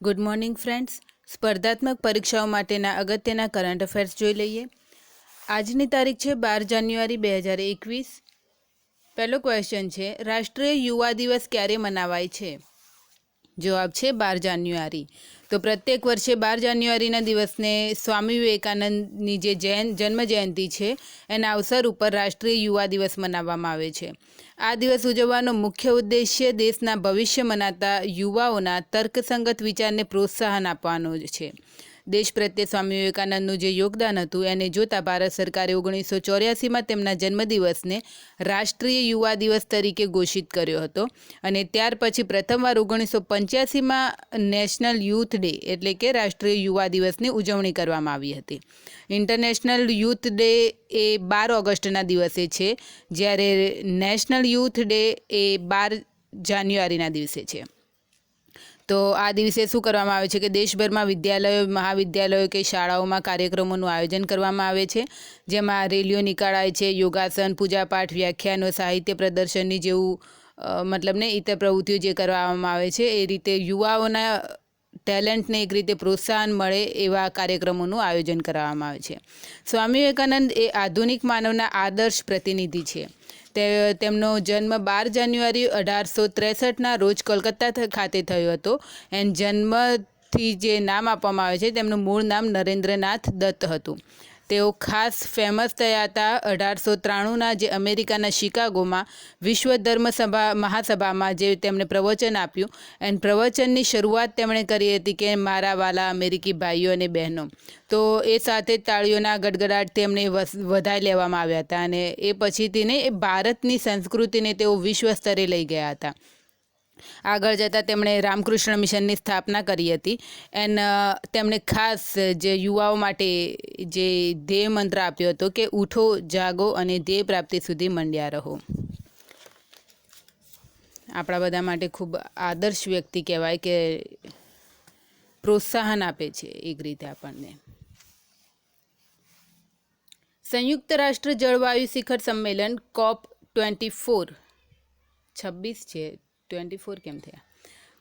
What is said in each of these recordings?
Good morning friends. સ્પર્ધાત્મક પરીક્ષાઓ માટેના અગત્યના કરંટ અફેર્સ જોઈ લઈએ. આજની તારીખ છે 12 જાન્યુઆરી 2021. પહેલો ક્વેશ્ચન છે, રાષ્ટ્રીય યુવા દિવસ ક્યારે મનાવાય છે? જવાબ છે 12 જાન્યુઆરી. તો પ્રત્યેક વર્ષે 12 જાન્યુઆરીના દિવસને સ્વામી વિવેકાનંદની જે જન્મ જયંતિ છે એના અવસર ઉપર રાષ્ટ્રીય યુવા દિવસ મનાવવામાં આવે છે. આ દિવસ ઉજવવાનો મુખ્ય ઉદ્દેશ્ય દેશના ભવિષ્ય મનાતા યુવાઓના તર્કસંગત વિચારને પ્રોત્સાહન આપવાનો છે. દેશ પ્રત્યે સ્વામી વિવેકાનંદનું જે યોગદાન હતું એને જોતા ભારત સરકારે 1984માં તેમના જન્મદિવસને રાષ્ટ્રીય યુવા દિવસ તરીકે ઘોષિત કર્યો હતો અને ત્યાર પછી પ્રથમવાર 1985માં નેશનલ યુથ ડે એટલે કે રાષ્ટ્રીય યુવા દિવસની ઉજવણી કરવામાં આવી હતી. ઇન્ટરનેશનલ યુથ ડે એ 12 ઓગસ્ટના દિવસે છે, જ્યારે નેશનલ યુથ ડે એ 12 જાન્યુઆરીના દિવસે છે. તો આ દિવસે શું કરવામાં આવે છે કે દેશભરમાં વિદ્યાલયો, મહાવિદ્યાલયો કે શાળાઓમાં કાર્યક્રમોનું આયોજન કરવામાં આવે છે, જેમાં રેલીઓ નીકાળાય છે, યોગાસન, પૂજાપાઠ, વ્યાખ્યાનો, સાહિત્ય પ્રદર્શનની જેવું ઇતર પ્રવૃત્તિઓ જે કરવામાં આવે છે એ રીતે યુવાઓના ટેલેન્ટને એક રીતે પ્રોત્સાહન મળે એવા કાર્યક્રમોનું આયોજન કરવામાં આવે છે. સ્વામી વિવેકાનંદ એ આધુનિક માનવના આદર્શ પ્રતિનિધિ છે. તેમનો જન્મ 12 જાન્યુઆરી 1863ના રોજ કોલકાતા ખાતે થયો હતો. જન્મથી જે નામ આપવામાં આવે છે તેમનું મૂળ નામ નરેન્દ્રનાથ દત્ત હતું. તેઓ ખાસ ફેમસ થયા હતા 1893ના જે અમેરિકાના શિકાગોમાં વિશ્વ ધર્મ મહાસભામાં જે તેમણે પ્રવચન આપ્યું. પ્રવચનની શરૂઆત તેમણે કરી હતી કે મારા વાલા અમેરિકી ભાઈઓ અને બહેનો. તો એ સાથે તાળીઓના ગડગડાટથી એમને વધાઈ લેવામાં આવ્યા હતા અને એ પછીથી એ ભારતની સંસ્કૃતિને તેઓ વિશ્વ સ્તરે લઈ ગયા હતા. આગળ જતાં તેમણે રામકૃષ્ણ મિશનની સ્થાપના કરી હતી. તેમણે ખાસ જે યુવાઓ માટે જે ધ્યેય મંત્ર આપ્યો હતો કે ઉઠો, જાગો અને ધ્યેય પ્રાપ્તિ સુધી મંડ્યા રહો. આપણા બધા માટે ખૂબ આદર્શ વ્યક્તિ કહેવાય કે પ્રોત્સાહન આપે છે એક રીતે આપણને. સંયુક્ત રાષ્ટ્ર જળવાયુ શિખર સંમેલન COP24 26 છે, 24 કેમ થયા?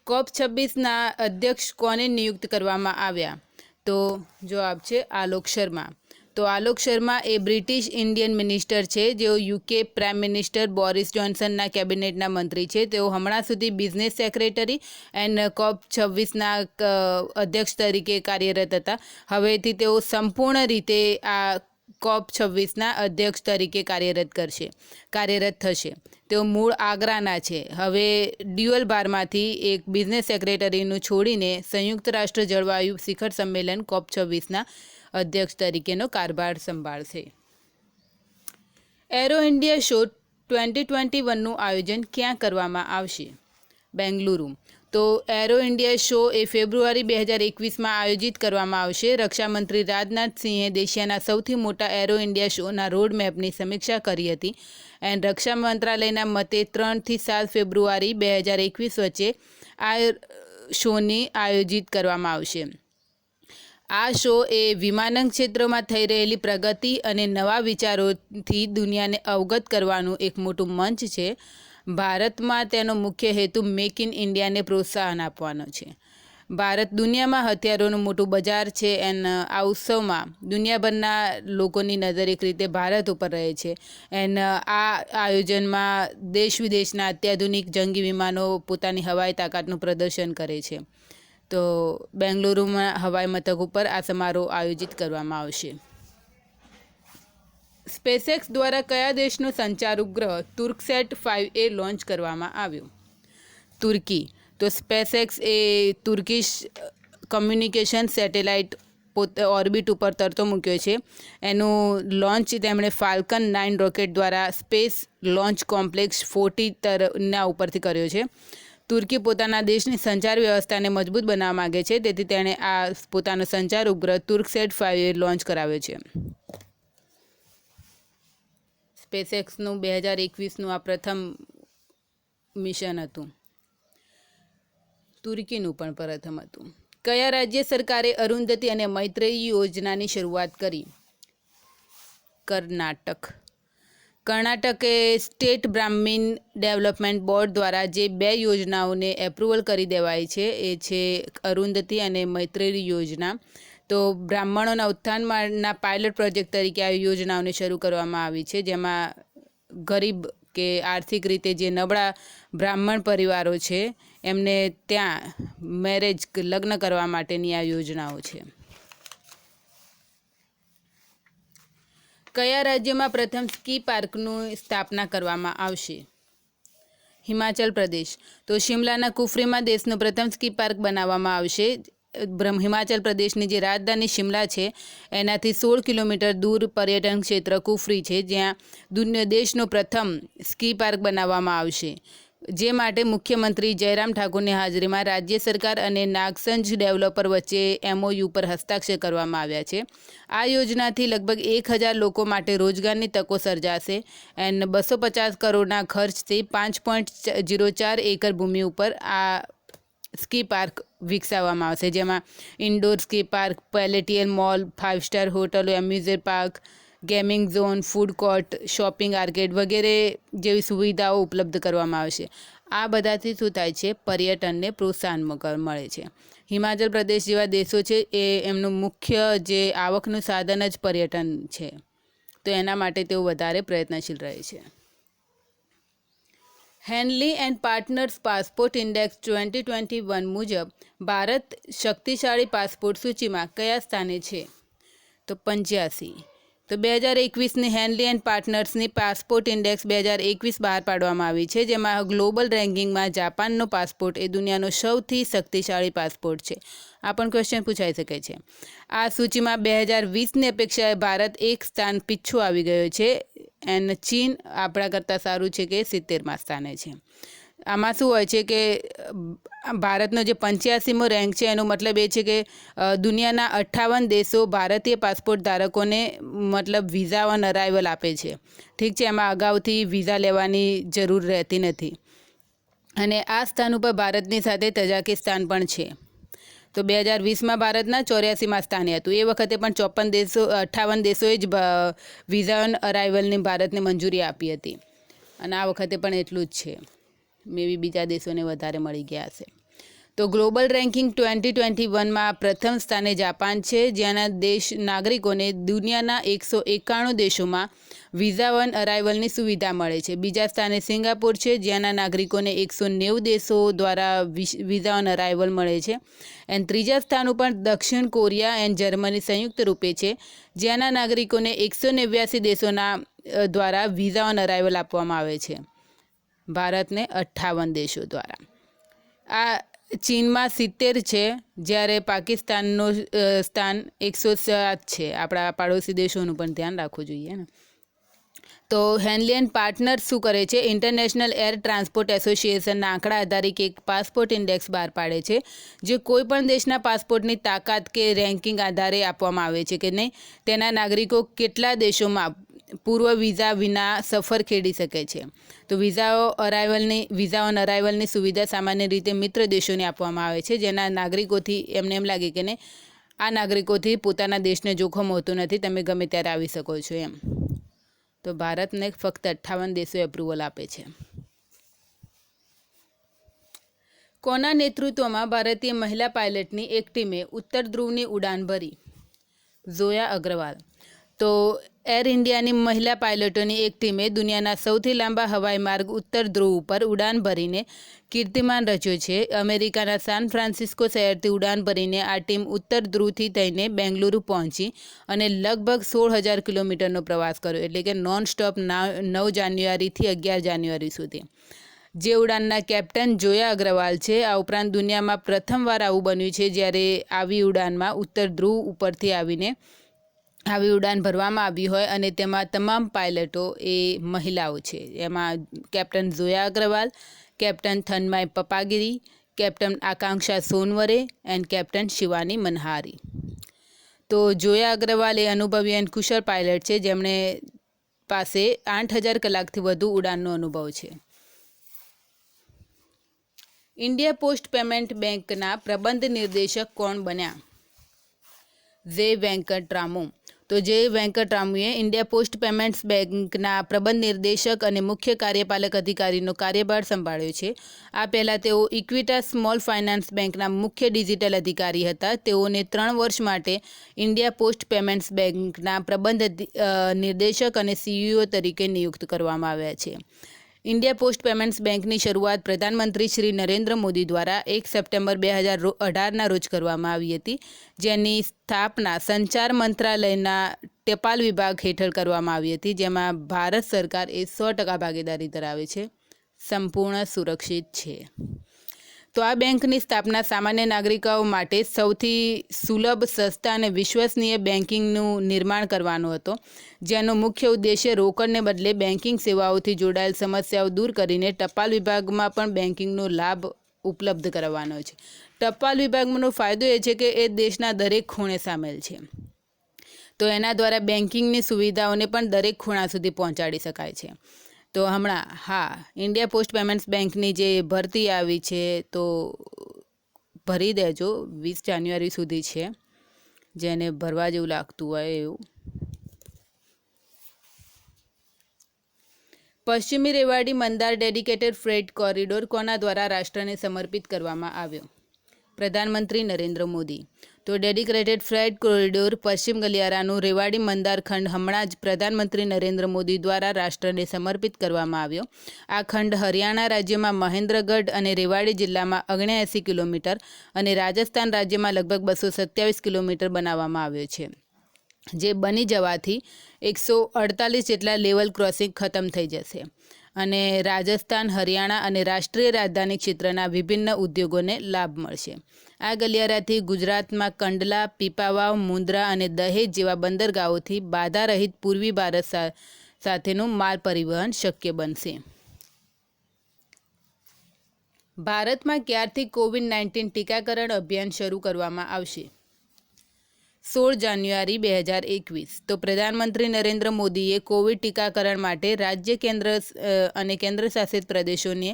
COP26ના અધ્યક્ષ કોને નિયુક્ત કરવામાં આવ્યા? તો જવાબ છે આલોક શર્મા. તો આલોક શર્મા એ બ્રિટિશ ઇન્ડિયન મિનિસ્ટર છે, જેઓ UK પ્રાઇમ મિનિસ્ટર બોરિસ જોન્સનના કેબિનેટના મંત્રી છે. તેઓ હમણાં સુધી બિઝનેસ સેક્રેટરી COP26ના અધ્યક્ષ તરીકે કાર્યરત હતા. હવેથી તેઓ સંપૂર્ણ રીતે આ COP26ના અધ્યક્ષ તરીકે કાર્યરત થશે. તેઓ મૂળ આગ્રાના છે. હવે ડ્યુઅલ બારમાંથી એક બિઝનેસ સેક્રેટરીનું છોડીને સંયુક્ત રાષ્ટ્ર જળવાયુ શિખર સંમેલન COP26ના અધ્યક્ષ તરીકેનો કારભાર સંભાળશે. એરો ઇન્ડિયા શો 2021નું આયોજન ક્યાં કરવામાં આવશે? બેંગલુરુ. તો એરો ઇન્ડિયા શો એ ફેબ્રુઆરી 2021માં આયોજિત કરવામાં આવશે. રક્ષામંત્રી રાજનાથ સિંહે એશિયાના સૌથી મોટા એરો ઇન્ડિયા શોના રોડમેપની સમીક્ષા કરી હતી. રક્ષા મંત્રાલયના મતે 3થી 7 ફેબ્રુઆરી 2021 વચ્ચે આ શોની આયોજિત કરવામાં આવશે. આ શો એ વિમાનન ક્ષેત્રમાં થઈ રહેલી પ્રગતિ અને નવા વિચારોથી દુનિયાને અવગત કરવાનું એક મોટું મંચ છે. ભારતમાં તેનો મુખ્ય હેતુ મેક ઇન ઇન્ડિયાને પ્રોત્સાહન આપવાનો છે. ભારત દુનિયામાં હથિયારોનું મોટું બજાર છે. આ ઉત્સવમાં દુનિયાભરના લોકોની નજર એક રીતે ભારત ઉપર રહે છે. આ આયોજનમાં દેશ વિદેશના અત્યાધુનિક જંગી વિમાનો પોતાની હવાઈ તાકાતનું પ્રદર્શન કરે છે. તો બેંગલુરુમાં હવાઈ મથક ઉપર આ સમારોહ આયોજિત કરવામાં આવશે. સ્પેસએક્સ દ્વારા કયા દેશનો સંચાર ઉપગ્રહ તુર્કસેટ 5A લોન્ચ કરવામાં આવ્યો? તુર્કી. તો સ્પેસએક્સ એ તુર્કીશ કમ્યુનિકેશન સેટેલાઇટ પોતે ઓર્બિટ ઉપર તરતો મૂક્યો છે. એનું લોન્ચ તેમણે ફાલ્કન 9 રોકેટ દ્વારા સ્પેસ લોન્ચ કોમ્પ્લેક્સ 40ના ઉપરથી કર્યો છે. તુર્કી પોતાના દેશની સંચાર વ્યવસ્થાને મજબૂત બનાવવા માગે છે, તેથી તેણે આ પોતાનો સંચાર ઉપગ્રહ તુર્કસેટ 5A લોન્ચ કરાવ્યો છે. સ્પેસએક્સનું 2021નું આ પ્રથમ મિશન હતું. તુર્કીનું પણ પ્રથમ હતું. કયા રાજ્ય સરકારે અરુંધતી અને મૈત્રેયી યોજનાની શરૂઆત કરી? કર્ણાટક. કર્ણાટકે સ્ટેટ બ્રાહ્મીણ ડેવલપમેન્ટ બોર્ડ દ્વારા જે 2 યોજનાઓને એપ્રુવલ કરી દેવાઈ છે એ છે અરુંધતી અને મૈત્રેયી યોજના. તો બ્રાહ્મણોના ઉત્થાનના પાયલોટ પ્રોજેક્ટ તરીકે આ યોજનાઓને શરૂ કરવામાં આવી છે, જેમાં ગરીબ કે આર્થિક રીતે જે નબળા બ્રાહ્મણ પરિવારો છે એમને ત્યાં લગ્ન કરવા માટેની આ યોજનાઓ છે. કયા રાજ્યમાં પ્રથમ સ્કી પાર્કનું સ્થાપના કરવામાં આવશે? હિમાચલ પ્રદેશ. તો શિમલાના કુફરીમાં દેશનો પ્રથમ સ્કી પાર્ક બનાવવામાં આવશે. હિમાચલ પ્રદેશની જે રાજધાની શિમલા છે એનાથી 16 કિલોમીટર દૂર પર્યટન ક્ષેત્ર કુફરી છે, જ્યાં દેશનો પ્રથમ સ્કી પાર્ક બનાવવામાં આવશે, જે માટે મુખ્યમંત્રી જયરામ ઠાકુરની હાજરીમાં રાજ્ય સરકાર અને નાગસંજ ડેવલપર વચ્ચે MOU પર હસ્તાક્ષર કરવામાં આવ્યા છે. આ યોજનાથી લગભગ 1000 લોકો માટે રોજગારની તકો સર્જાશે એન્ડ 250 કરોડના ખર્ચથી 5.04 એકર ભૂમિ ઉપર આ સ્કી પાર્ક વિકસાવવામાં આવશે, જેમાં ઇન્ડોર સ્કી પાર્ક, પેલેટિયર મોલ, 5 સ્ટાર હોટલો, amusement park, gaming zone, food court, shopping arcade વગેરે જેવી સુવિધાઓ ઉપલબ્ધ કરવામાં આવશે. આ બધાથી શું થાય છે? પર્યટનને પ્રોત્સાહન મળે છે. હિમાચલ પ્રદેશ જેવા દેશો છે એ એમનું મુખ્ય જે આવકનું સાધન જ પર્યટન છે, તો એના માટે તેઓ વધારે પ્રયત્નશીલ રહે છે. Henley and partners passport index 2021 મુજબ ભારત શક્તિશાળી પાસપોર્ટ સૂચિમાં કયા સ્થાને છે? તો 85. તો 2021ની હેનલી એન્ડ પાર્ટનર્સની પાસપોર્ટ ઇન્ડેક્સ 2021 બહાર પાડવામાં આવી છે, જેમાં ગ્લોબલ રેન્કિંગમાં જાપાનનો પાસપોર્ટ એ દુનિયાનો સૌથી શક્તિશાળી પાસપોર્ટ છે. આ પણ ક્વેશ્ચન પૂછાઈ શકે છે. આ સૂચિમાં 2020ની અપેક્ષાએ ભારત એક સ્થાન પીછું આવી ગયો છે એન્ડ ચીન આપણા કરતાં સારું છે કે 70મા સ્થાને છે. આમાં શું હોય છે કે ભારતનો જે 85મો રેન્ક છે એનો મતલબ એ છે કે દુનિયાના 58 દેશો ભારતીય પાસપોર્ટ ધારકોને વિઝા ઓન અરાઇવલ આપે છે. ઠીક છે, એમાં અગાઉથી વિઝા લેવાની જરૂર રહેતી નથી. અને આ સ્થાન ઉપર ભારતની સાથે તજાકિસ્તાન પણ છે. તો 2020માં ભારતના 84મા સ્થાને હતું. એ વખતે પણ 58 દેશોએ જ વિઝા ઓન અરાઇવલની ભારતને મંજૂરી આપી હતી, અને આ વખતે પણ એટલું જ છે. મે બી બીજા દેશોને વધારે મળી ગયા હશે. તો ગ્લોબલ રેન્કિંગ 2021માં પ્રથમ સ્થાને જાપાન છે, જ્યાંના દેશ નાગરિકોને દુનિયાના 191 દેશોમાં વિઝા ઓન અરાઇવલની સુવિધા મળે છે. બીજા સ્થાને સિંગાપોર છે, જ્યાંના નાગરિકોને 190 દેશો દ્વારા વિઝા ઓન અરાઇવલ મળે છે. એન્ડ ત્રીજા સ્થાન ઉપર દક્ષિણ કોરિયા એન્ડ જર્મની સંયુક્ત રૂપે છે, જ્યાંના નાગરિકોને 189 દેશોના દ્વારા વિઝા ઓન અરાઇવલ આપવામાં આવે છે, ભારતને 58 દેશો દ્વારા. આ ચીનમાં 70 છે, જ્યારે પાકિસ્તાનનું સ્થાન 107 છે. આપણા પાડોશી દેશોનું પણ ધ્યાન રાખવું જોઈએ ને. તો હેનલી એન્ડ પાર્ટનર્સ શું કરે છે? ઇન્ટરનેશનલ એર ટ્રાન્સપોર્ટ એસોસિએશનના આંકડા આધારિત એક પાસપોર્ટ ઇન્ડેક્સ બહાર પાડે છે, જે કોઈપણ દેશના પાસપોર્ટની તાકાત કે રેન્કિંગ આધારે આપવામાં આવે છે કે નહીં, તેના નાગરિકો કેટલા દેશોમાં પૂર્વ વિઝા વિના સફર ખેડી શકે છે. તો વિઝા ઓન અરાઇવલની સુવિધા સામાન્ય રીતે મિત્ર દેશોને આપવામાં આવે છે, જેના નાગરિકોથી એમને એમ લાગે કે નહીં, આ નાગરિકોથી પોતાના દેશને જોખમ હોતું નથી, તમે ગમે ત્યારે આવી શકો છો એમ. તો ભારતને ફક્ત 58 દેશો એપ્રુવલ આપે છે. કોના નેતૃત્વમાં ભારતીય મહિલા પાયલટની એક ટીમે ઉત્તર ધ્રુવની ઉડાન ભરી? ઝોયા અગ્રવાલ. તો એર ઇન્ડિયાની મહિલા પાયલટોની એક ટીમે દુનિયાના સૌથી લાંબા હવાઈ માર્ગ ઉત્તર ધ્રુવ ઉપર ઉડાન ભરીને કીર્તિમાન રચ્યો છે. અમેરિકાના સાન ફ્રાન્સિસ્કો શહેરથી ઉડાન ભરીને આ ટીમ ઉત્તર ધ્રુવથી થઈને બેંગલુરુ પહોંચી અને લગભગ 16,000 કિલોમીટરનો પ્રવાસ કર્યો, એટલે કે નોન સ્ટોપ 9 જાન્યુઆરીથી 11 જાન્યુઆરી સુધી. જે ઉડાનના કેપ્ટન જોયા અગ્રવાલ છે. આ ઉપરાંત દુનિયામાં પ્રથમવાર આવું બન્યું છે જ્યારે આવી ઉડાનમાં ઉત્તર ધ્રુવ ઉપરથી આવી ઉડાન ભરવામાં આવી હોય અને તેમાં તમામ પાયલટો એ મહિલાઓ છે. એમાં captain Zoya Agarwal, captain Thanmai Papagari, captain Akanksha Sonaware and captain Shivani Manhari. તો જોયા અગ્રવાલ એ અનુભવી અને કુશળ પાયલટ છે, જેમણે પાસે 8,000 કલાકથી વધુ ઉડાનનો અનુભવ છે. ઇન્ડિયા પોસ્ટ પેમેન્ટ બેંકના પ્રબંધ નિર્દેશક કોણ બન્યા? જે વેંકટરામુ. તો જે વેંકટરામુએ ઇન્ડિયા પોસ્ટ પેમેન્ટ્સ બેંકના પ્રબંધ નિર્દેશક અને મુખ્ય કાર્યપાલક અધિકારીનો કાર્યભાર સંભાળ્યો છે. આ પહેલાં તેઓ ઇક્વિટાસ સ્મોલ ફાઇનાન્સ બેંકના મુખ્ય ડિજિટલ અધિકારી હતા. તેઓને 3 વર્ષ માટે ઇન્ડિયા પોસ્ટ પેમેન્ટ્સ બેંકના પ્રબંધ નિર્દેશક અને સીઈઓ તરીકે નિયુક્ત કરવામાં આવ્યા છે. ઇન્ડિયા પોસ્ટ પેમેન્ટ્સ બેંકની શરૂઆત પ્રધાનમંત્રી શ્રી નરેન્દ્ર મોદી દ્વારા 1 સપ્ટેમ્બર 2018ના રોજ કરવામાં આવી હતી, જેની સ્થાપના સંચાર મંત્રાલયના ટપાલ વિભાગ હેઠળ કરવામાં આવી હતી, જેમાં ભારત સરકાર એ 100% ભાગીદારી ધરાવે છે. સંપૂર્ણ સુરક્ષિત છે. તો આ બેંકની સ્થાપના સામાન્ય નાગરિકો માટે સૌથી સુલભ, સસ્તા અને વિશ્વસનીય બેન્કિંગનું નિર્માણ કરવાનો હતો, જેનો મુખ્ય ઉદ્દેશ્ય રોકડને બદલે બેન્કિંગ સેવાઓથી જોડાયેલ સમસ્યાઓ દૂર કરીને ટપાલ વિભાગમાં પણ બેન્કિંગનો લાભ ઉપલબ્ધ કરાવવાનો છે. ટપાલ વિભાગનો ફાયદો એ છે કે એ દેશના દરેક ખૂણે સામેલ છે, તો એના દ્વારા બેન્કિંગની સુવિધાઓને પણ દરેક ખૂણા સુધી પહોંચાડી શકાય છે. તો હમણાં ઇન્ડિયા પોસ્ટ પેમેન્ટ્સ બેંકની જે ભરતી આવી છે, તો ભરી દેજો. 20 જાન્યુઆરી સુધી છે, જેને ભરવા જેવું લાગતું હોય એવું. પશ્ચિમી રેવાડી મંદાર ડેડિકેટેડ ફ્રેટ કોરિડોર કોના દ્વારા રાષ્ટ્રને સમર્પિત કરવામાં આવ્યો? પ્રધાનમંત્રી નરેન્દ્ર મોદી. તો ડેડિકેટેડ ફ્રેટ કોરિડોર પશ્ચિમ ગલિયારાનું રેવાડી મંદાર ખંડ હમણાં જ પ્રધાનમંત્રી નરેન્દ્ર મોદી દ્વારા રાષ્ટ્રને સમર્પિત કરવામાં આવ્યો. આ ખંડ હરિયાણા રાજ્યમાં મહેન્દ્રગઢ અને રેવાડી જિલ્લામાં 79 કિલોમીટર અને રાજસ્થાન રાજ્યમાં લગભગ 227 કિલોમીટર બનાવવામાં આવ્યો છે, જે બની જવાથી 148 જેટલા લેવલ ક્રોસિંગ ખતમ થઈ જશે અને રાજસ્થાન, હરિયાણા અને રાષ્ટ્રીય રાજધાની ક્ષેત્રના વિભિન્ન ઉદ્યોગોને લાભ મળશે. આ ગલિયારાથી ગુજરાતમાં કંડલા, પીપાવાવ, મુન્દ્રા અને દહેજ જેવા બંદરગાહોથી બાધારહિત પૂર્વી ભારત સાથેનું માલ પરિવહન શક્ય બનશે. ભારતમાં ક્યારથી કોવિડ-19 ટીકાકરણ અભિયાન શરૂ કરવામાં આવશે? 16 જાન્યુઆરી 2021. તો પ્રધાનમંત્રી નરેન્દ્ર મોદીએ કોવિડ ટીકાકરણ માટે રાજ્ય, કેન્દ્ર અને કેન્દ્રશાસિત પ્રદેશોની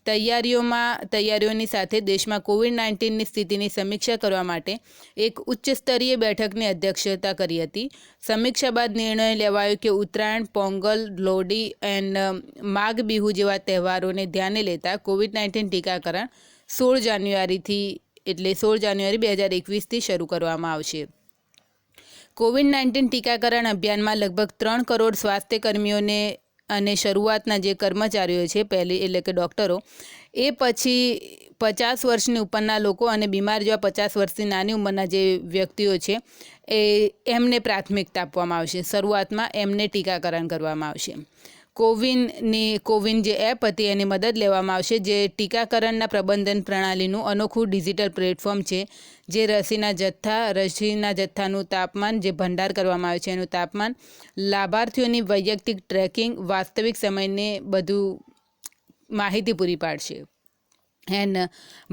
તૈયારીઓની સાથે દેશમાં કોવિડ-19ની સ્થિતિની સમીક્ષા કરવા માટે એક ઉચ્ચસ્તરીય બેઠકની અધ્યક્ષતા કરી હતી. સમીક્ષા બાદ નિર્ણય લેવાયો કે ઉત્તરાયણ, પોંગલ, લોડી એન્ડ માઘ બિહુ જેવા તહેવારોને ધ્યાને લેતા કોવિડ-19 ટીકાકરણ 16 જાન્યુઆરી 2021થી શરૂ કરવામાં આવશે. કોવિડ-19 ટીકાકરણ અભિયાનમાં લગભગ 3 કરોડ સ્વાસ્થ્ય કર્મીઓને અને શરૂઆતના જે કર્મચારીઓ છે, એટલે કે ડૉક્ટરો, એ પછી 50 વર્ષની ઉપરના લોકો અને બીમાર જેવા 50 વર્ષથી નાની ઉંમરના જે વ્યક્તિઓ છે, એમને પ્રાથમિકતા આપવામાં આવશે. શરૂઆતમાં એમને ટીકાકરણ કરવામાં આવશે. કોવિન જે એપ હતી એની મદદ લેવામાં આવશે, જે ટીકાકરણના પ્રબંધન પ્રણાલીનું અનોખું ડિજિટલ પ્લેટફોર્મ છે, જે રસીના જથ્થાનું તાપમાન, જે ભંડાર કરવામાં આવે છે એનું તાપમાન, લાભાર્થીઓની વૈયક્તિક ટ્રેકિંગ, વાસ્તવિક સમયને બધું માહિતી પૂરી પાડશે.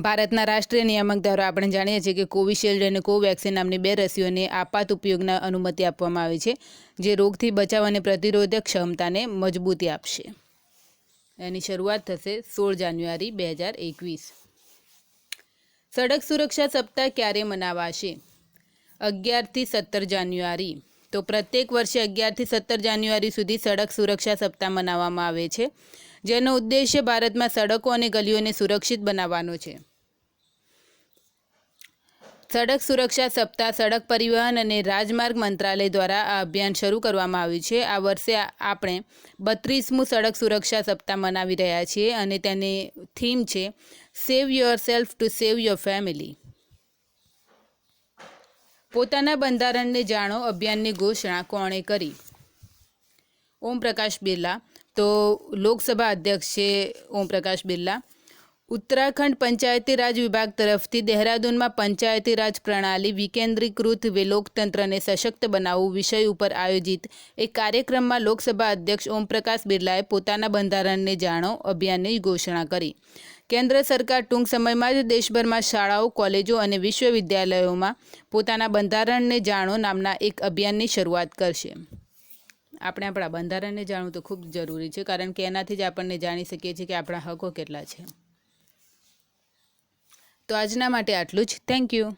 ભારતના રાષ્ટ્રીય નિયામક દ્વારા આપણે જાણીએ છીએ કે કોવિશિલ્ડ અને કોવેક્સિન નામની 2 રસીઓને આપાત ઉપયોગના અનુમતિ આપવામાં આવી છે, જે રોગથી બચાવ અને પ્રતિરોધક ક્ષમતાને મજબૂતી આપશે. એની શરૂઆત થશે 16 જાન્યુઆરી 2021. સડક સુરક્ષા સપ્તાહ ક્યારે મનાવાશે? 11થી 17 જાન્યુઆરી. તો પ્રત્યેક વર્ષે 11થી 17 જાન્યુઆરી સુધી સડક સુરક્ષા સપ્તાહ મનાવવામાં આવે છે, જેનો ઉદ્દેશ્ય ભારતમાં સડકો અને ગલીઓને સુરક્ષિત બનાવવાનો છે. સડક સુરક્ષા સપ્તાહ સડક પરિવહન અને રાજમાર્ગ મંત્રાલય દ્વારા આ અભિયાન શરૂ કરવામાં આવ્યું છે. આ વર્ષે આપણે 32મું સડક સુરક્ષા સપ્તાહ મનાવી રહ્યા છીએ અને તેની થીમ છે સેવ your self to save your family. પોતાના બંધારણને જાણો અભિયાનની ઘોષણા કોણે કરી? ઓમ પ્રકાશ બિરલા. તો લોકસભા અધ્યક્ષ છે ઓમ પ્રકાશ બિરલા. ઉત્તરાખંડ પંચાયતી રાજ વિભાગ તરફથી દહેરાદૂનમાં પંચાયતી રાજ પ્રણાલી વિકેન્દ્રીકૃત લોકતંત્રને સશક્ત બનાવવું વિષય ઉપર આયોજિત એક કાર્યક્રમમાં લોકસભા અધ્યક્ષ ઓમ પ્રકાશ બિરલાએ પોતાના બંધારણને જાણો અભિયાનની ઘોષણા કરી. કેન્દ્ર સરકાર ટૂંક સમયમાં જ દેશભરમાં શાળાઓ, કોલેજો અને વિશ્વવિદ્યાલયોમાં પોતાના બંધારણને જાણો નામના એક અભિયાનની શરૂઆત કરશે. આપણે આપણા બંધારણને જાણવું તો ખૂબ જરૂરી છે, કારણ કે એનાથી જ આપણને જાણી શકીએ છીએ કે આપણા હકો કેટલા છે. તો આજના માટે આટલું જ. Thank you.